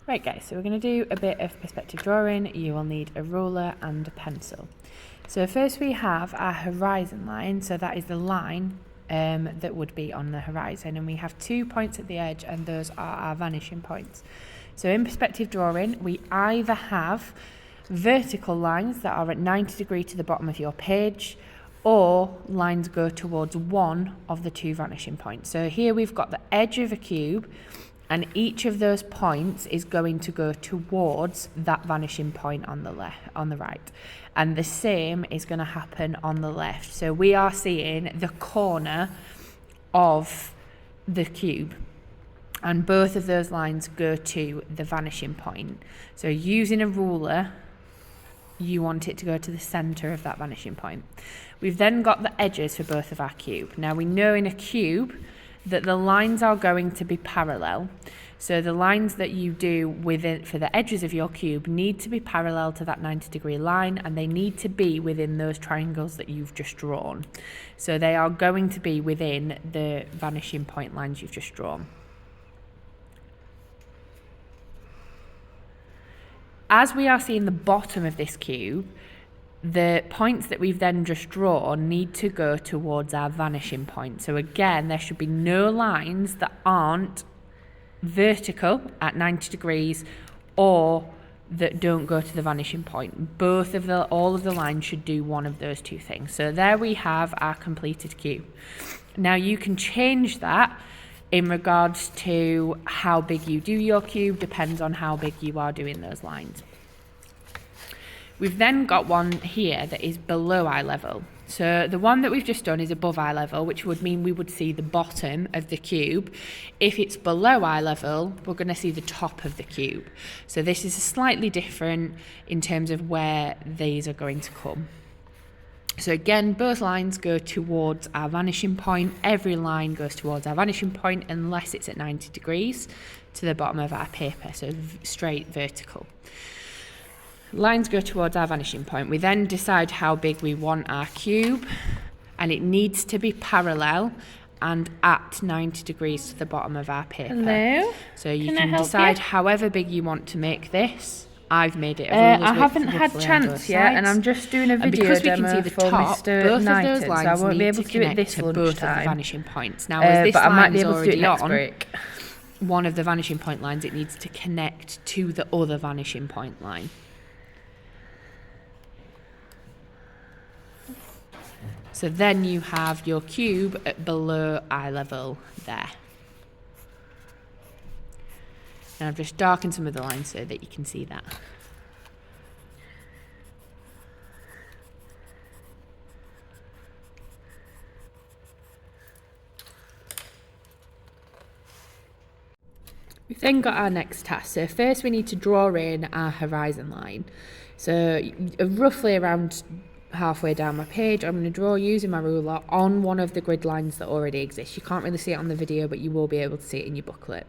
Right guys, so we're going to do a bit of perspective drawing. You will need a ruler and a pencil. So first we have our horizon line, so that is the line that would be on the horizon, and we have 2 points at the edge, and those are our vanishing points. So in perspective drawing, we either have vertical lines that are at 90 degrees to the bottom of your page, or lines go towards one of the 2 vanishing points. So here we've got the edge of a cube, and each of those points is going to go towards that vanishing point on the right. And the same is going to happen on the left. So we are seeing the corner of the cube, and both of those lines go to the vanishing point. So using a ruler, you want it to go to the center of that vanishing point. We've then got the edges for both of our cube. Now we know in a cube that the lines are going to be parallel. So the lines that you do within for the edges of your cube need to be parallel to that 90-degree line, and they need to be within those triangles that you've just drawn. So they are going to be within the vanishing point lines you've just drawn. As we are seeing the bottom of this cube, the points that we've then just drawn need to go towards our vanishing point. So again, there should be no lines that aren't vertical at 90 degrees or that don't go to the vanishing point. All of the lines should do one of those 2 things. So there we have our completed cube. Now you can change that in regards to how big you do your cube, depends on how big you are doing those lines. We've then got one here that is below eye level. So the one that we've just done is above eye level, which would mean we would see the bottom of the cube. If it's below eye level, we're going to see the top of the cube. So this is slightly different in terms of where these are going to come. So again, both lines go towards our vanishing point. Every line goes towards our vanishing point unless it's at 90 degrees to the bottom of our paper, so straight vertical. Lines go towards our vanishing point. We then decide how big we want our cube, and it needs to be parallel and at 90 degrees to the bottom of our paper. Hello? So you can decide however big you want to make this. I've made it a ruler's I width haven't had roughly on chance both yet, sides. and I'm just doing a And video because we demo can see the for top, Mr. both Knighton, of those lines so I won't be need able to do it connect this to both of the lunchtime. vanishing points. Now, as this but I might line be is able to do it already next on break. one of the vanishing point lines, it needs to connect to the other vanishing point line. So then you have your cube at below eye level there. And I've just darkened some of the lines so that you can see that. We've then got our next task. So first we need to draw in our horizon line. So roughly around halfway down my page, I'm going to draw using my ruler on one of the grid lines that already exist. You can't really see it on the video, but you will be able to see it in your booklet.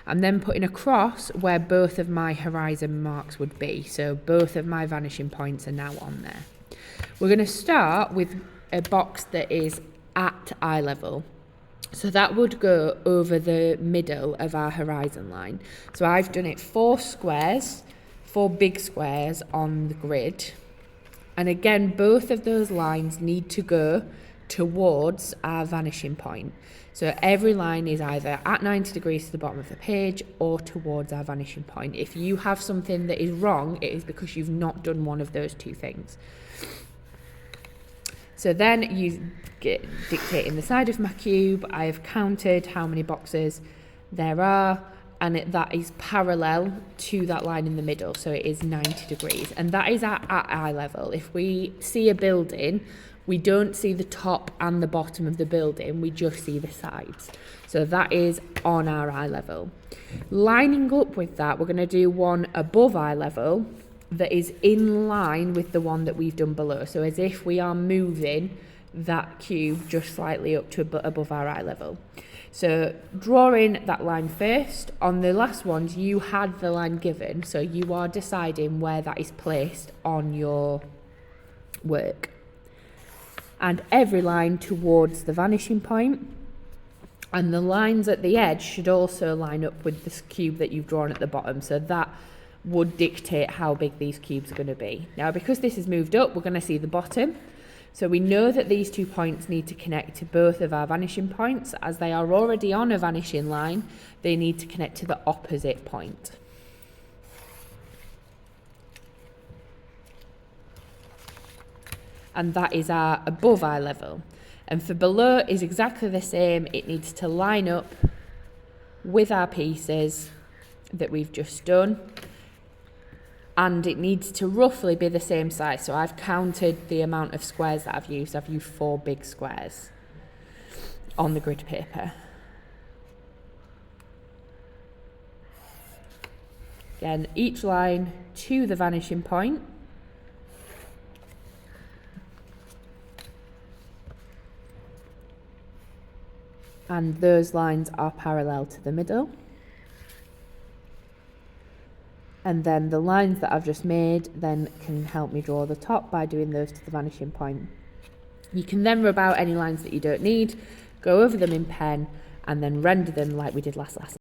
I'm then putting a cross where both of my horizon marks would be. So both of my vanishing points are now on there. We're going to start with a box that is at eye level. So that would go over the middle of our horizon line. So I've done it 4 big squares on the grid. And again, both of those lines need to go towards our vanishing point. So every line is either at 90 degrees to the bottom of the page or towards our vanishing point. If you have something that is wrong, it is because you've not done one of those 2 things. So then you dictate in the side of my cube, I have counted how many boxes there are, and that is parallel to that line in the middle, so it is 90 degrees. And that is at eye level. If we see a building, we don't see the top and the bottom of the building, we just see the sides. So that is on our eye level. Lining up with that, we're going to do one above eye level that is in line with the one that we've done below. So as if we are moving that cube just slightly up to above our eye level. So drawing that line first. On the last ones, you had the line given, so you are deciding where that is placed on your work. And every line towards the vanishing point. And the lines at the edge should also line up with this cube that you've drawn at the bottom. So that would dictate how big these cubes are going to be. Now, because this is moved up, we're going to see the bottom. So we know that these 2 points need to connect to both of our vanishing points. As they are already on a vanishing line, they need to connect to the opposite point. And that is our above eye level. And for below is exactly the same. It needs to line up with our pieces that we've just done. And it needs to roughly be the same size. So I've counted the amount of squares that I've used. I've used 4 big squares on the grid paper. Again, each line to the vanishing point. And those lines are parallel to the middle. And then the lines that I've just made then can help me draw the top by doing those to the vanishing point. You can then rub out any lines that you don't need, go over them in pen, and then render them like we did last lesson.